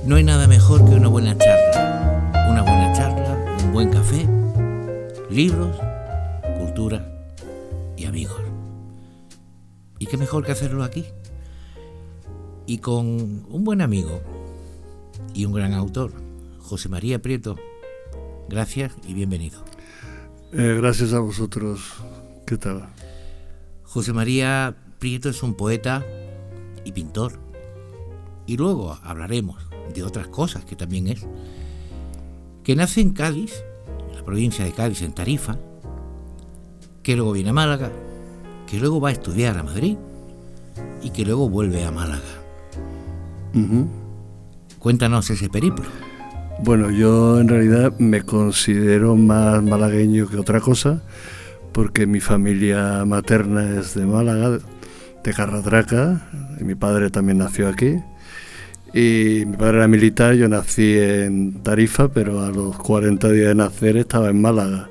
No hay nada mejor que una buena charla, un buen café, libros, cultura y amigos. ¿Y qué mejor que hacerlo aquí? Y con un buen amigo y un gran autor, José María Prieto. Gracias y bienvenido. Gracias a vosotros. ¿Qué tal? José María Prieto es un poeta y pintor. Y luego hablaremos de otras cosas que también es. Que nace en Cádiz, en la provincia de Cádiz, en Tarifa, que luego viene a Málaga, que luego va a estudiar a Madrid y que luego vuelve a Málaga. Uh-huh. Cuéntanos ese periplo. Bueno, yo en realidad me considero más malagueño que otra cosa, porque mi familia materna es de Málaga, de Carratraca, y mi padre también nació aquí. Y mi padre era militar, yo nací en Tarifa, pero a los 40 días de nacer estaba en Málaga.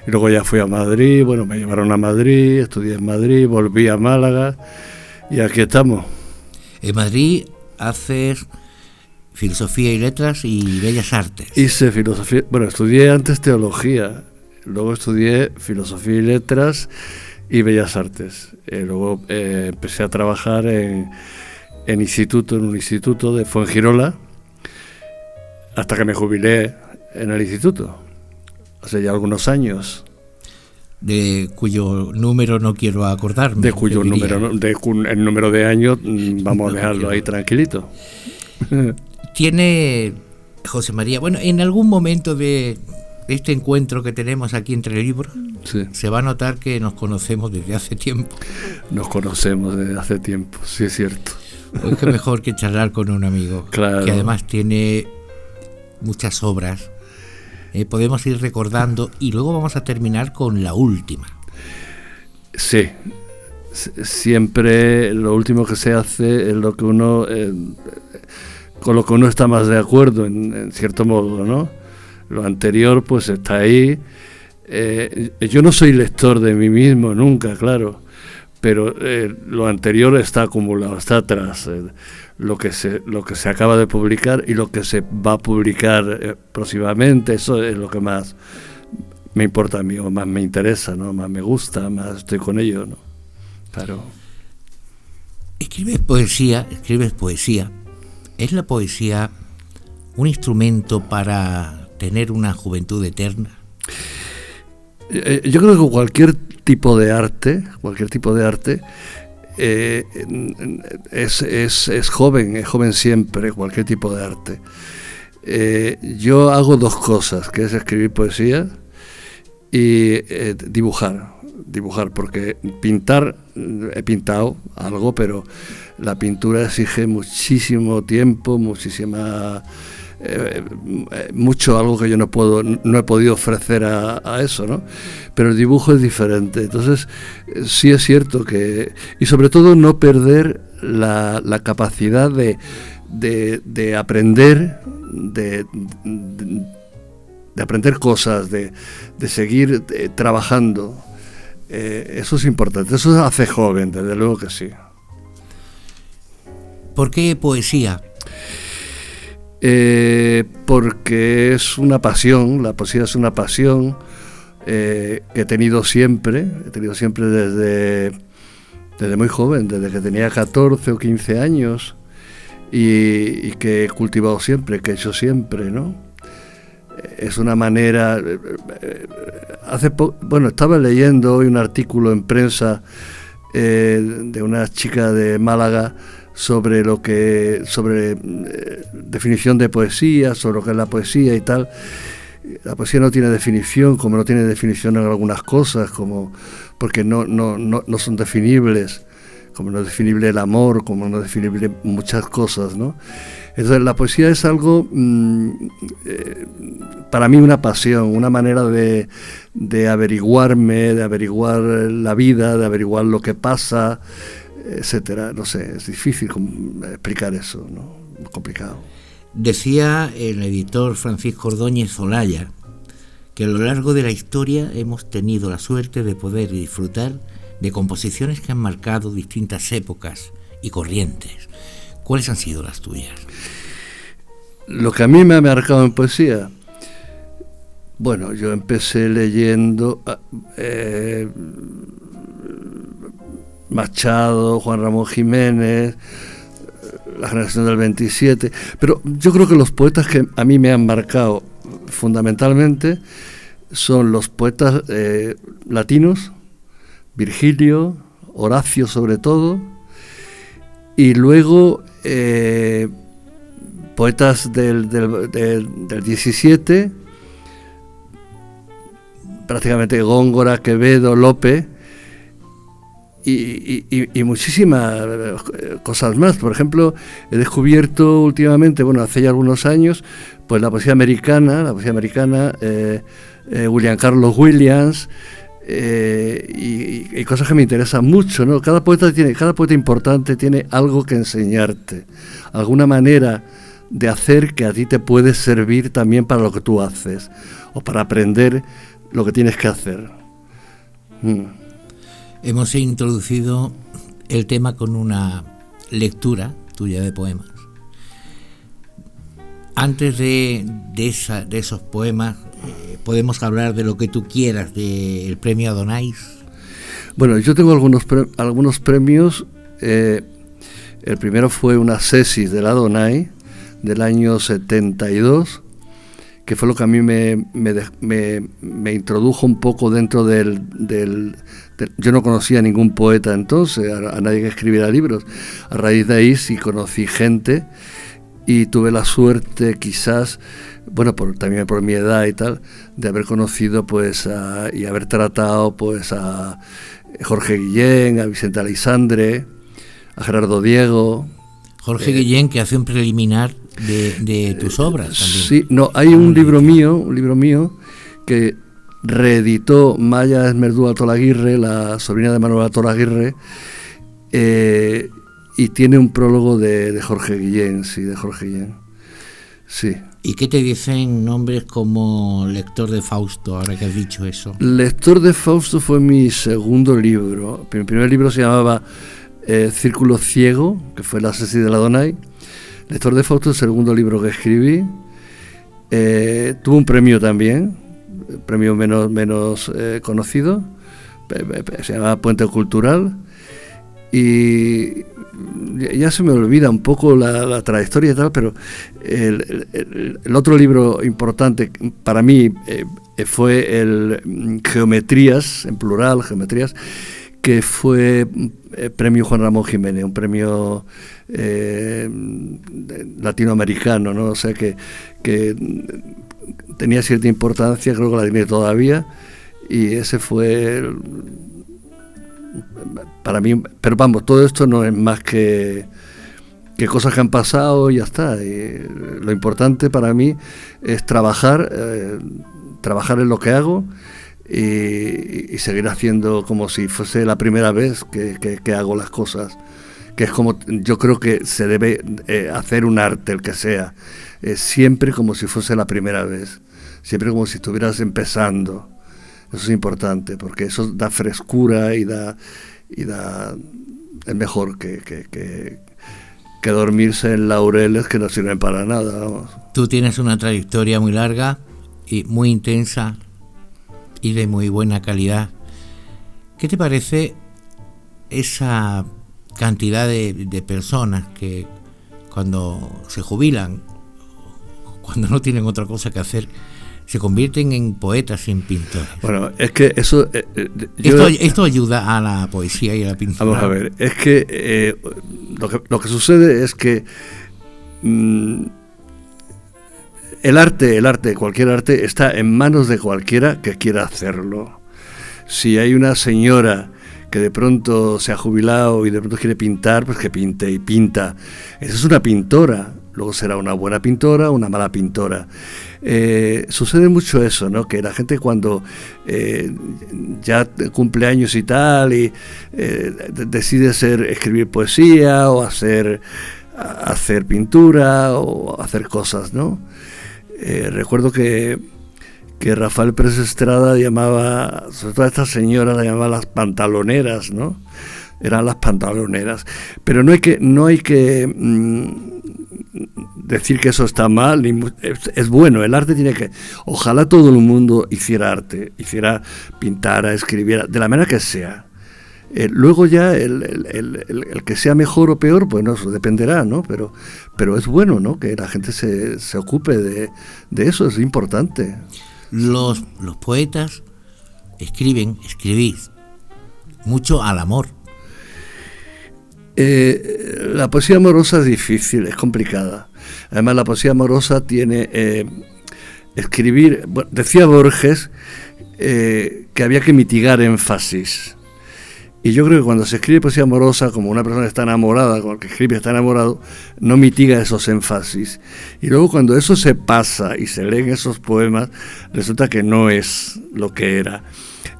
Y luego ya fui a Madrid, bueno, me llevaron a Madrid, estudié en Madrid, volví a Málaga y aquí estamos. En Madrid haces Filosofía y Letras y Bellas Artes. Hice filosofía, bueno, estudié antes teología, luego estudié Filosofía y Letras y Bellas Artes. Luego empecé a trabajar en un instituto de Fuengirola, hasta que me jubilé en el instituto, hace ya algunos años. De cuyo número no quiero acordarme. De cuyo número, el número de años, vamos a dejarlo ahí tranquilito. Tiene José María, bueno, en algún momento de este encuentro que tenemos aquí entre libros, sí, se va a notar que nos conocemos desde hace tiempo. Nos conocemos desde hace tiempo, sí es cierto. Pues qué mejor que charlar con un amigo, claro, que además tiene muchas obras. Podemos ir recordando y luego vamos a terminar con la última. Sí, siempre lo último que se hace es lo que uno, con lo que uno está más de acuerdo, en cierto modo, ¿no? Lo anterior pues está ahí. Yo no soy lector de mí mismo nunca, claro, pero lo anterior está acumulado, está atrás. Lo que se acaba de publicar y lo que se va a publicar próximamente, eso es lo que más me importa a mí, o más me interesa, ¿no? Más me gusta, más estoy con ello, ¿no? Claro. Escribes poesía. ¿Es la poesía un instrumento para tener una juventud eterna? Yo creo que cualquier tipo de arte es joven siempre, cualquier tipo de arte. Yo hago dos cosas, que es escribir poesía y dibujar, porque pintar, he pintado algo, pero la pintura exige muchísimo tiempo, algo que yo no he podido ofrecer a eso, ¿no? Pero el dibujo es diferente. Entonces sí es cierto que, y sobre todo no perder la capacidad de aprender, de aprender cosas, de seguir trabajando. Eso es importante, eso hace joven, desde luego que sí. ¿Por qué poesía? Porque es una pasión, la poesía es una pasión que he tenido siempre desde muy joven, desde que tenía 14 o 15 años y que he cultivado siempre, que he hecho siempre, ¿no? Es una manera... estaba leyendo hoy un artículo en prensa de una chica de Málaga sobre definición de poesía, sobre lo que es la poesía y tal. La poesía no tiene definición, como no tiene definición en algunas cosas, porque no son definibles, como no es definible el amor, como no es definible muchas cosas, ¿no? Entonces la poesía es algo, para mí, una pasión, una manera de averiguarme, de averiguar la vida, de averiguar lo que pasa, etcétera. No sé, es difícil explicar eso, ¿no? Muy complicado. Decía el editor Francisco Ordóñez Olaya que a lo largo de la historia hemos tenido la suerte de poder disfrutar de composiciones que han marcado distintas épocas y corrientes. ¿Cuáles han sido las tuyas? Lo que a mí me ha marcado en poesía, bueno, yo empecé leyendo Machado, Juan Ramón Jiménez, la generación del 27, pero yo creo que los poetas que a mí me han marcado fundamentalmente son los poetas latinos, Virgilio, Horacio sobre todo, y luego poetas del 17, prácticamente Góngora, Quevedo, Lope, y muchísimas cosas más. Por ejemplo, he descubierto últimamente, bueno, hace ya algunos años, pues la poesía americana, William Carlos Williams, y cosas que me interesan mucho, ¿no? Cada poeta importante tiene algo que enseñarte, alguna manera de hacer que a ti te puede servir también para lo que tú haces, o para aprender lo que tienes que hacer. Hemos introducido el tema con una lectura tuya de poemas. Antes de esos poemas, podemos hablar de lo que tú quieras del premio Adonais. Bueno, yo tengo algunos premios. El primero fue una sesis del Adonai del año 72, que fue lo que a mí me introdujo un poco dentro del yo no conocía a ningún poeta entonces, a nadie que escribiera libros. A raíz de ahí sí conocí gente y tuve la suerte, quizás, bueno, también por mi edad y tal, de haber conocido pues y haber tratado pues a Jorge Guillén, a Vicente Aleixandre, a Gerardo Diego. Jorge Guillén, que hace un preliminar de tus obras también. Sí, no, hay un libro mío que reeditó Maya Esmerdúa Tolaguirre, la sobrina de Manuel Tolaguirre, y tiene un prólogo de Jorge Guillén, sí, de Jorge Guillén. Sí. ¿Y qué te dicen nombres como Lector de Fausto, ahora que has dicho eso? Lector de Fausto fue mi segundo libro. Mi primer libro se llamaba Círculo Ciego, que fue la sesis de la Adonai. Lector de Fausto es el segundo libro que escribí. Tuvo un premio también, premio menos conocido, se llama Puente Cultural, y ya se me olvida un poco la trayectoria y tal, pero el otro libro importante para mí fue el Geometrías, en plural, Geometrías, que fue premio Juan Ramón Jiménez, un premio latinoamericano, ¿no? O sea que tenía cierta importancia, creo que la tiene todavía, y ese fue para mí, pero vamos, todo esto no es más que cosas que han pasado y ya está. Y lo importante para mí es trabajar en lo que hago y seguir haciendo como si fuese la primera vez que hago las cosas, que es como yo creo que se debe hacer un arte, el que sea, siempre como si fuese la primera vez, siempre como si estuvieras empezando. Eso es importante, porque eso da frescura y da es mejor que dormirse en laureles que no sirven para nada, vamos. Tú tienes una trayectoria muy larga y muy intensa y de muy buena calidad. ¿Qué te parece esa cantidad de personas que cuando se jubilan, cuando no tienen otra cosa que hacer, se convierten en poetas y en pintores? Bueno, es que eso... esto ayuda a la poesía y a la pintura. Vamos a ver, es que lo que sucede es que el arte, cualquier arte, está en manos de cualquiera que quiera hacerlo. Si hay una señora que de pronto se ha jubilado y de pronto quiere pintar, pues que pinte y pinta. Esa es una pintora. Luego será una buena pintora o una mala pintora. Sucede mucho eso, ¿no? Que la gente cuando ya cumple años y tal y decide escribir poesía o hacer pintura o hacer cosas, ¿no? Recuerdo que Rafael Pérez Estrada llamaba, sobre todo a esta señora la llamaba las pantaloneras, ¿no? Eran las pantaloneras. Pero no hay que decir que eso está mal, es bueno, el arte tiene que... Ojalá todo el mundo hiciera arte, pintara, escribiera, de la manera que sea. Luego ya el que sea mejor o peor, pues no, eso dependerá, ¿no? Pero es bueno, ¿no? Que la gente se ocupe de eso, es importante. Los poetas escribís mucho al amor. La poesía amorosa es difícil, es complicada. Además, la poesía amorosa tiene... escribir... Bueno, decía Borges que había que mitigar énfasis. Y yo creo que cuando se escribe poesía amorosa, como una persona está enamorada, como el que escribe está enamorado, no mitiga esos énfasis. Y luego cuando eso se pasa y se leen esos poemas, resulta que no es lo que era.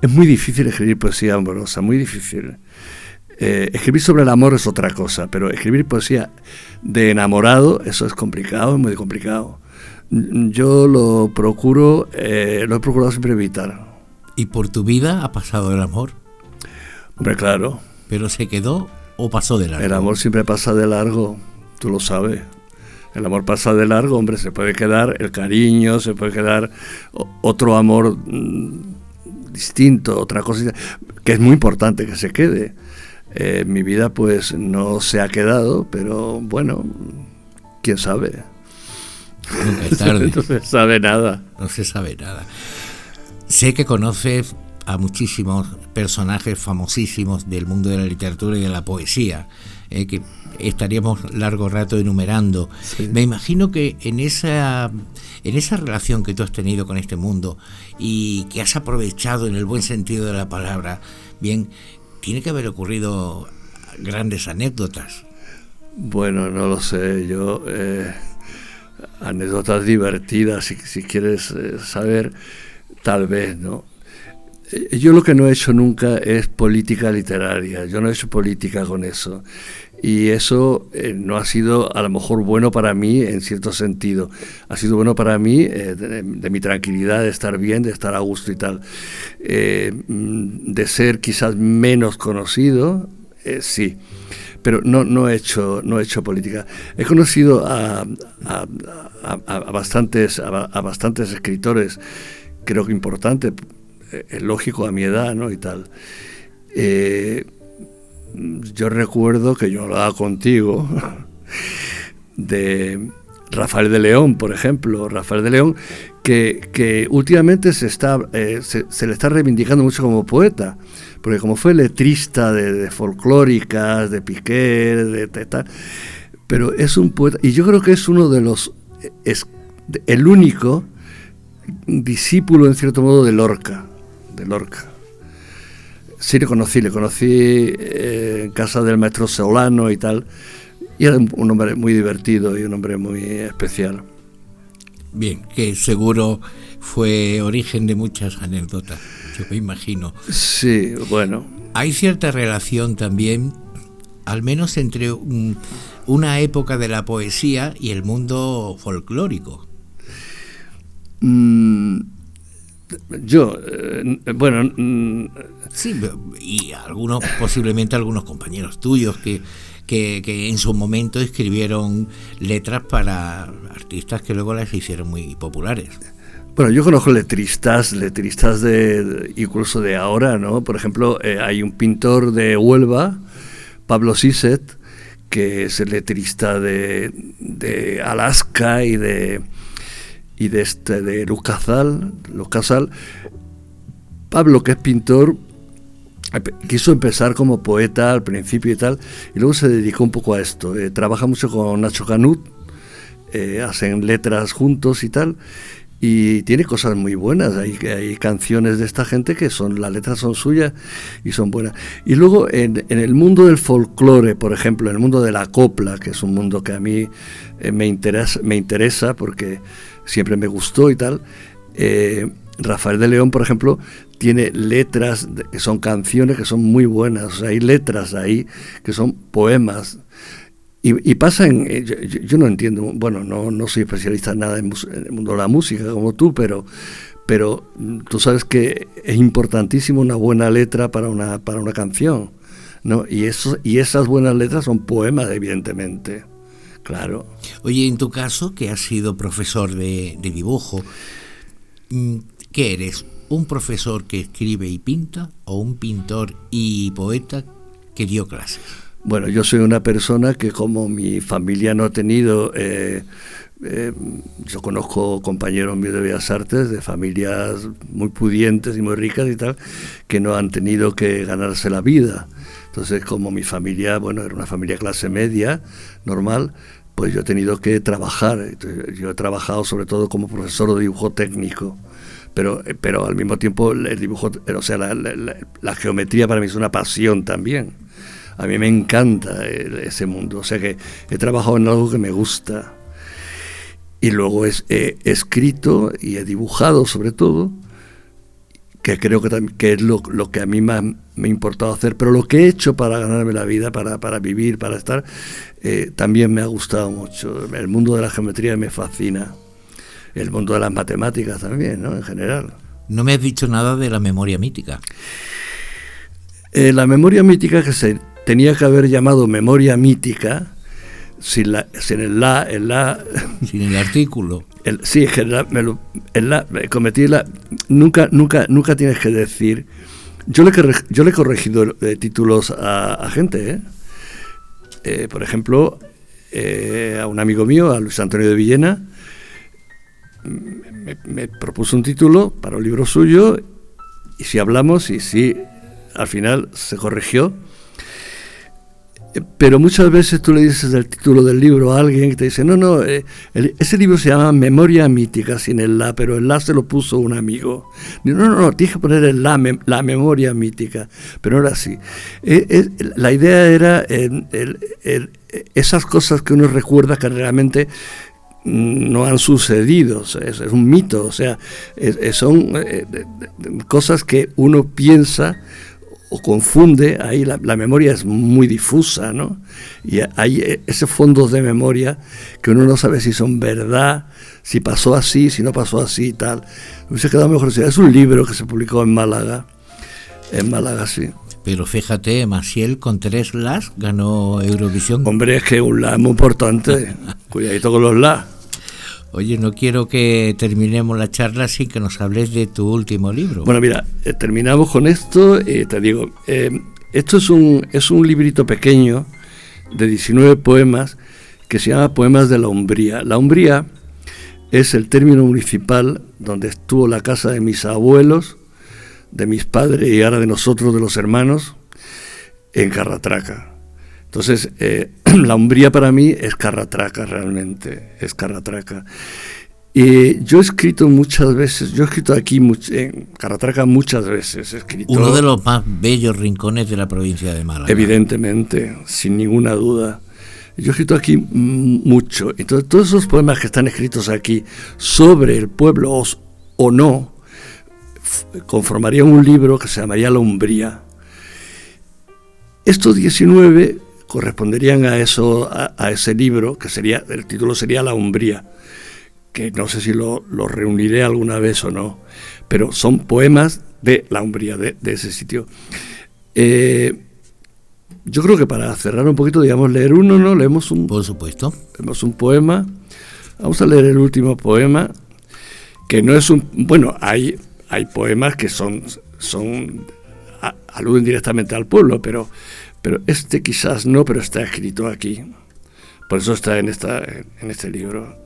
Es muy difícil escribir poesía amorosa, muy difícil. Escribir sobre el amor es otra cosa, pero escribir poesía de enamorado, eso es complicado, es muy complicado. Yo lo he procurado siempre evitar. ¿Y por tu vida ha pasado el amor? Hombre, claro. ¿Pero se quedó o pasó de largo? El amor siempre pasa de largo, tú lo sabes. El amor pasa de largo, hombre, se puede quedar el cariño, se puede quedar otro amor distinto, otra cosa, que es muy importante que se quede. Mi vida pues no se ha quedado, pero bueno, quién sabe. Nunca es tarde. No se sabe nada. No se sabe nada. Sé que conoces a muchísimos personajes famosísimos del mundo de la literatura y de la poesía, que estaríamos largo rato enumerando. Sí. Me imagino que en esa relación que tú has tenido con este mundo y que has aprovechado en el buen sentido de la palabra, bien, tiene que haber ocurrido grandes anécdotas. Bueno, no lo sé, yo anécdotas divertidas, si quieres saber, tal vez, ¿no? Yo lo que no he hecho nunca es política literaria, yo no he hecho política con eso, y eso no ha sido a lo mejor bueno para mí en cierto sentido, ha sido bueno para mí de mi tranquilidad, de estar bien, de estar a gusto y tal, de ser quizás menos conocido, sí, pero no he hecho política. He conocido a bastantes escritores, creo que importantes, es lógico a mi edad, ¿no? Y tal. Yo recuerdo que yo hablaba contigo de Rafael de León, por ejemplo. Rafael de León, que últimamente se le está reivindicando mucho como poeta, porque como fue letrista de folclóricas, de Piqué, de tal, pero es un poeta, y yo creo que es uno de los, el único discípulo en cierto modo de Lorca. Sí, le conocí en casa del maestro Solano y tal, y era un hombre muy divertido y un hombre muy especial. Bien, que seguro fue origen de muchas anécdotas, yo me imagino. Sí, bueno. Hay cierta relación también, al menos entre una época de la poesía y el mundo folclórico. Sí, y posiblemente algunos compañeros tuyos que en su momento escribieron letras para artistas que luego las hicieron muy populares. Bueno, yo conozco letristas incluso de ahora, ¿no? Por ejemplo, hay un pintor de Huelva, Pablo Siset, que es el letrista de Alaska y de Luz Casal. Pablo, que es pintor, quiso empezar como poeta al principio y tal, y luego se dedicó un poco a esto. Trabaja mucho con Nacho Canut, hacen letras juntos y tal, y tiene cosas muy buenas. Hay canciones de esta gente que las letras son suyas y son buenas. Y luego en el mundo del folclore, por ejemplo, en el mundo de la copla, que es un mundo que a mí me interesa porque siempre me gustó y tal, Rafael de León, por ejemplo, tiene letras que son canciones que son muy buenas. O sea, hay letras ahí que son poemas. Y pasan, yo no entiendo, bueno, no soy especialista en nada en el mundo de la música como tú, pero tú sabes que es importantísimo una buena letra para una canción, ¿no? Y esas buenas letras son poemas, evidentemente, claro. Oye, en tu caso, que has sido profesor de dibujo, ¿qué eres? ¿Un profesor que escribe y pinta o un pintor y poeta que dio clases? Bueno, yo soy una persona que, como mi familia no ha tenido... yo conozco compañeros míos de Bellas Artes, de familias muy pudientes y muy ricas y tal, que no han tenido que ganarse la vida. Entonces, como mi familia, bueno, era una familia clase media, normal, pues yo he tenido que trabajar. Entonces, yo he trabajado sobre todo como profesor de dibujo técnico, pero al mismo tiempo el dibujo, o sea, la geometría para mí es una pasión también. A mí me encanta ese mundo, o sea que he trabajado en algo que me gusta. Y luego he escrito y he dibujado sobre todo, que creo que es lo que a mí más me ha importado hacer, pero lo que he hecho para ganarme la vida, para vivir, para estar, también me ha gustado mucho. El mundo de la geometría me fascina, el mundo de las matemáticas también, ¿no? En general. No me has dicho nada de la memoria mítica. La memoria mítica, que se tenía que haber llamado memoria mítica, sin el sin el artículo. Sí, es que cometí nunca tienes que decir. Yo le he corregido títulos a gente, por ejemplo, a un amigo mío, a Luis Antonio de Villena, me propuso un título para un libro suyo, y si hablamos, y sí, al final se corrigió. Pero muchas veces tú le dices el título del libro a alguien que te dice, ese libro se llama Memoria Mítica, sin el la, pero el la se lo puso un amigo. No, tienes que poner la memoria mítica, pero no era así. La idea era esas cosas que uno recuerda que realmente no han sucedido, es un mito, o sea, son cosas que uno piensa o confunde. Ahí la memoria es muy difusa, ¿no? Y hay ese fondo de memoria que uno no sabe si son verdad, si pasó así, si no pasó así y tal. Me hubiese quedado mejor. Es un libro que se publicó en Málaga, sí. Pero fíjate, Maciel con 3 las ganó Eurovisión. Hombre, es que un la es muy importante. Cuidadito con los la. Oye, no quiero que terminemos la charla sin que nos hables de tu último libro. Bueno, mira, terminamos con esto. Te digo, esto es un librito pequeño de 19 poemas que se llama Poemas de la Umbría. La Umbría es el término municipal donde estuvo la casa de mis abuelos, de mis padres y ahora de nosotros, de los hermanos, en Carratraca. Entonces, la Umbría para mí es Carratraca, realmente, es Carratraca. Y yo he escrito muchas veces, aquí en Carratraca muchas veces he escrito. Uno de los más bellos rincones de la provincia de Málaga. Evidentemente, sin ninguna duda. Yo he escrito aquí mucho. Entonces, todos esos poemas que están escritos aquí sobre el pueblo o no, conformarían un libro que se llamaría La Umbría. Estos 19 corresponderían a ese libro, que el título sería La Umbría, que no sé si lo reuniré alguna vez o no, pero son poemas de La Umbría, de ese sitio. Yo creo que para cerrar un poquito, digamos, leer uno, ¿no? Leemos un... Por supuesto. Leemos un poema. Vamos a leer el último poema, que no es un... Bueno, hay poemas que aluden directamente al pueblo, pero este quizás no, pero está escrito aquí. Por eso está en este libro.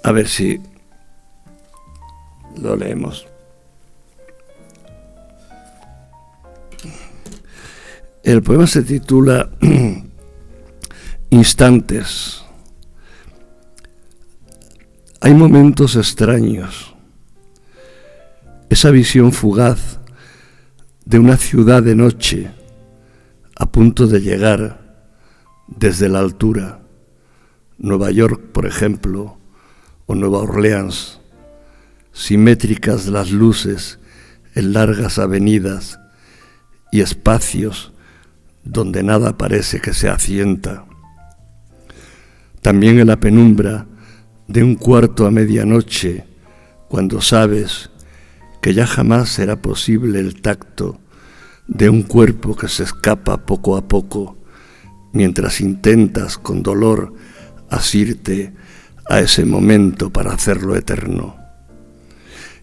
A ver si lo leemos. El poema se titula Instantes. Hay momentos extraños. Esa visión fugaz de una ciudad de noche a punto de llegar desde la altura, Nueva York, por ejemplo, o Nueva Orleans, simétricas las luces en largas avenidas y espacios donde nada parece que se asienta. También en la penumbra de un cuarto a medianoche, cuando sabes que ya jamás será posible el tacto de un cuerpo que se escapa poco a poco mientras intentas con dolor asirte a ese momento para hacerlo eterno.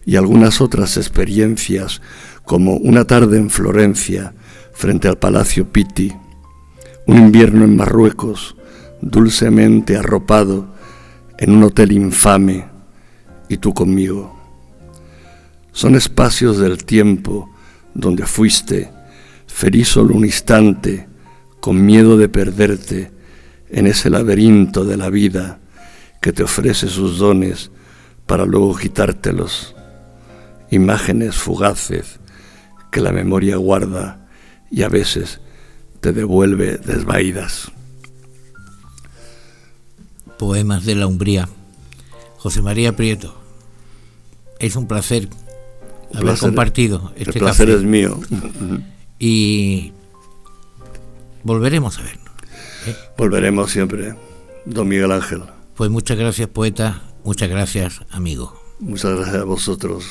Y algunas otras experiencias, como una tarde en Florencia frente al Palacio Pitti, un invierno en Marruecos, dulcemente arropado en un hotel infame, y tú conmigo. Son espacios del tiempo donde fuiste feliz solo un instante, con miedo de perderte en ese laberinto de la vida que te ofrece sus dones para luego quitártelos. Imágenes fugaces que la memoria guarda y a veces te devuelve desvaídas. Poemas de la Umbría. José María Prieto, es un placer haber compartido este café. El placer es mío. Y volveremos a vernos. Volveremos siempre, don Miguel Ángel. Pues muchas gracias, poeta. Muchas gracias, amigo. Muchas gracias a vosotros.